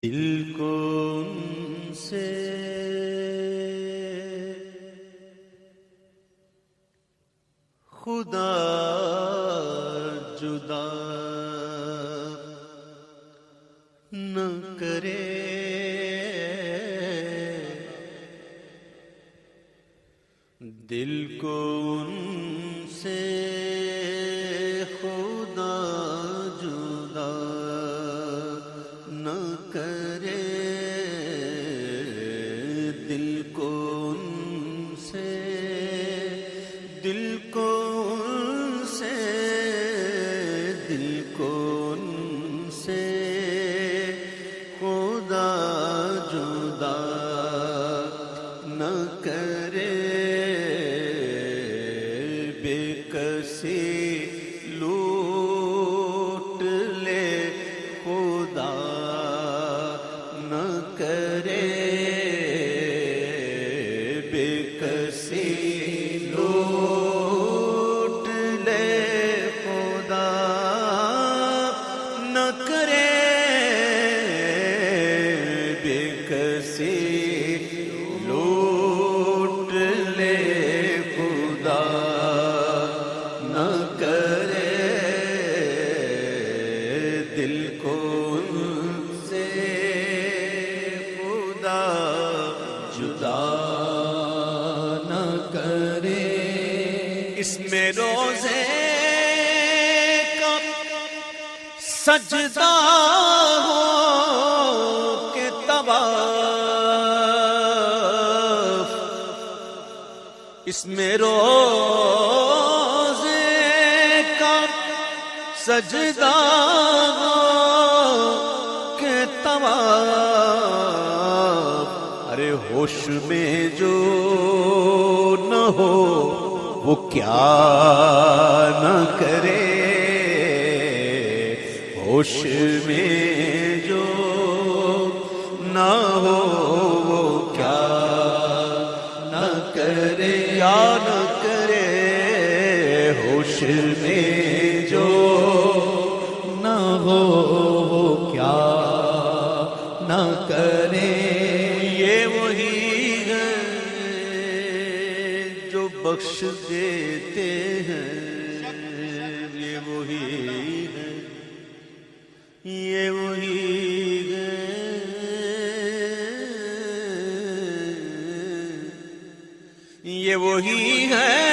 دل کو ان سے خدا جدا نہ کرے، دل کو ان سے خدا جدا نہ کرے، دل کو ان سے، دل کو ان سے، دل کو ان سے خدا جدا نہ کرے، بے کسی لوٹ لے خدا نہ کرے، بے کسی لوٹ لے خدا نہ کرے، بے کسی لوٹ لے خدا نہ کرے، دل کو ان سے خدا جدا نہ کرے، اس میں روزے کا سجدہ ہو کہ طواف، اس میں روزے کا سجدہ ہو کہ طواف، ارے ہوش میں جو نہ ہو وہ کیا نہ کرے، ہوش میں جو نہ ہو وہ کیا نہ کرے، یا نہ کرے، ہوش میں جو نہ ہو وہ کیا نہ کرے، یہ وہی ہے جو بخش دیتے ہیں، یہ وہی ہے، یہ وہی ہے، یہ وہی ہے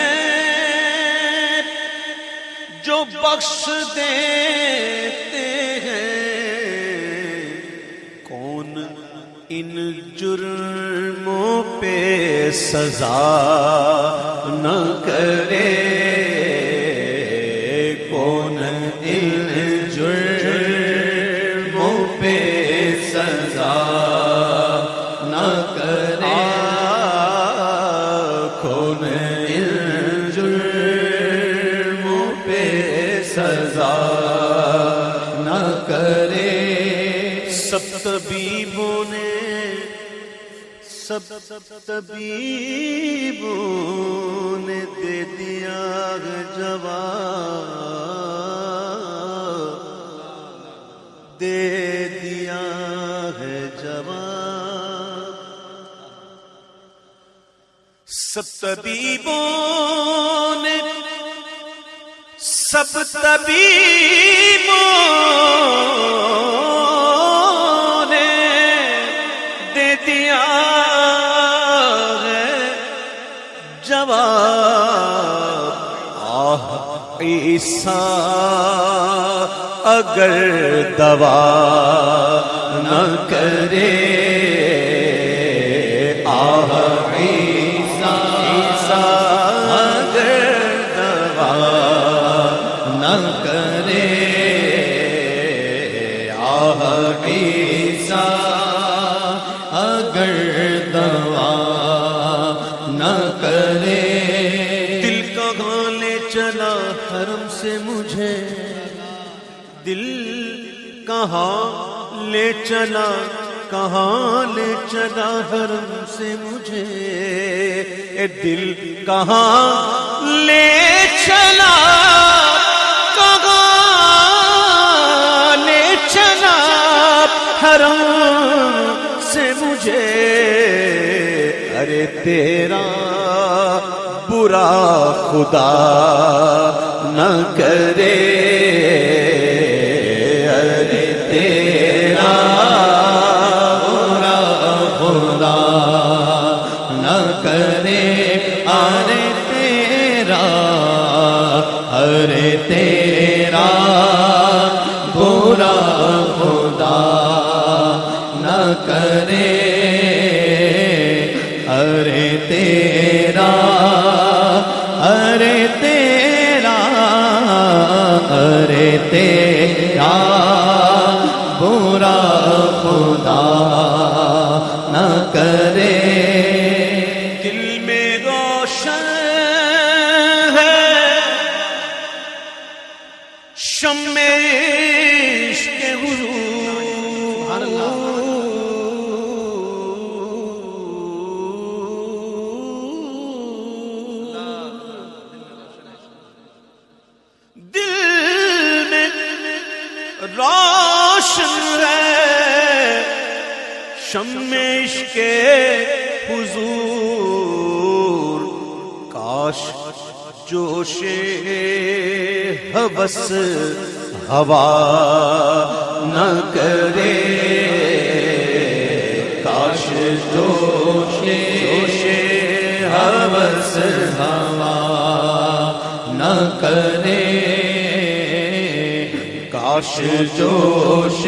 جو بخش دیتے ہیں، کون ان جرموں پہ سزا نہ کرے، کون ان جرموں پہ سزا نہ کرے، کون ان جرموں پہ سزا نہ کرے، سب طبیبوں نے، سب طبیبوں نے دے دیا جواب، دے دیا ہے جواب، سب طبیبوں نے، سب طبیبوں نے دے دیا ہے جواب، آہ عیسیٰ اگر دوا نہ کرے، آہ عیسیٰ اگر دوا نہ کرے، آہ عیسیٰ اگر دوا نہ کرے، دل کہاں لے چلا حرم سے مجھے، دل کہاں لے چلا، کہاں لے چلا حرم سے مجھے، اے دل کہاں لے چلا، کہاں لے چلا حرم سے مجھے، ارے تیرا برا خدا نہ کرے، ارے تیرا برا خدا نہ کرے، ارے تیرا، ارے تیرا برا خدا نہ کرے، ارے تیرا، ارے تیرا، ارے تیرا برا خدا نہ کرے۔ دل میں روشن ہے شمع عشق حضور، دل میں روشن ہے شمع عشق حضور، کاش جوش ہوس ہوا نہ کرے، کاش جوش ہوس ہوا نہ کرے، کاش جوش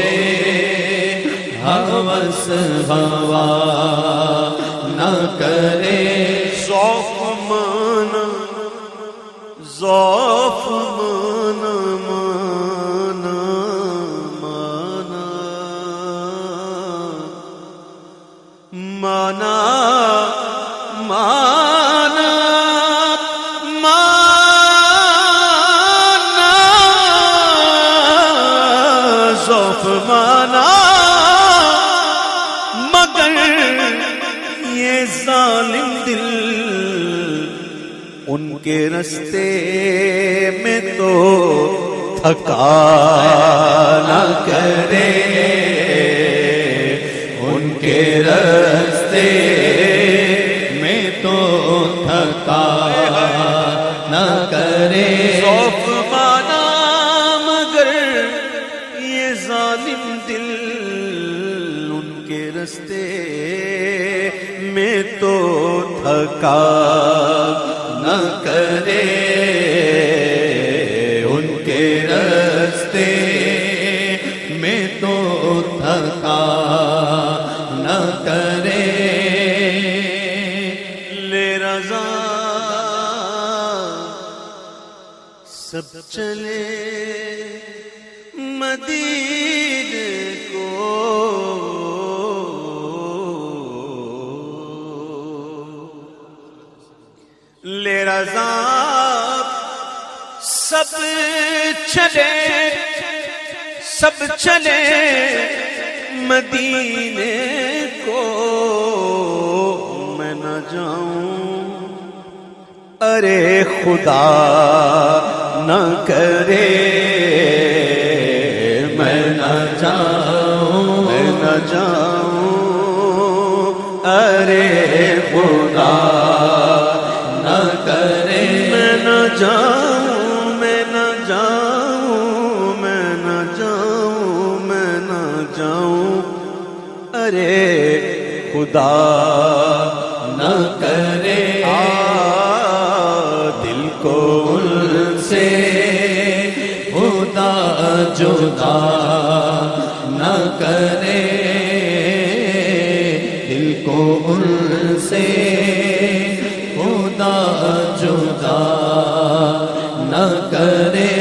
ہوس ہوا نہ کرے، ذوق مانا ذوق مانا مانا مانا مانا مانا ذوق مانا، مگر یہ ظالم دل ان کے رستے میں تو تھکا نہ کرے، ان کے رستے میں تو تھکا نہ کرے، خوف مانا مگر یہ ظالم دل ان کے رستے میں تو تھکا نہ کرے، ان کے رستے میں تو تھکا نہ کرے، لے رضا سب چلے مدینے کو، لے رضا سب چلے سب چلے مدینے کو، میں نہ جاؤں، ارے خدا نہ کرے، میں نہ جاؤں، میں نہ جاؤں، ارے خدا نہ کرے، میں نہ جاؤں، میں نہ جاؤں، میں نہ جاؤں، میں نہ جاؤں، ارے خدا نہ کرے، دل کو ان سے خدا جدا نہ کرے، دل کو ان سے خدا جدا نہ کرے،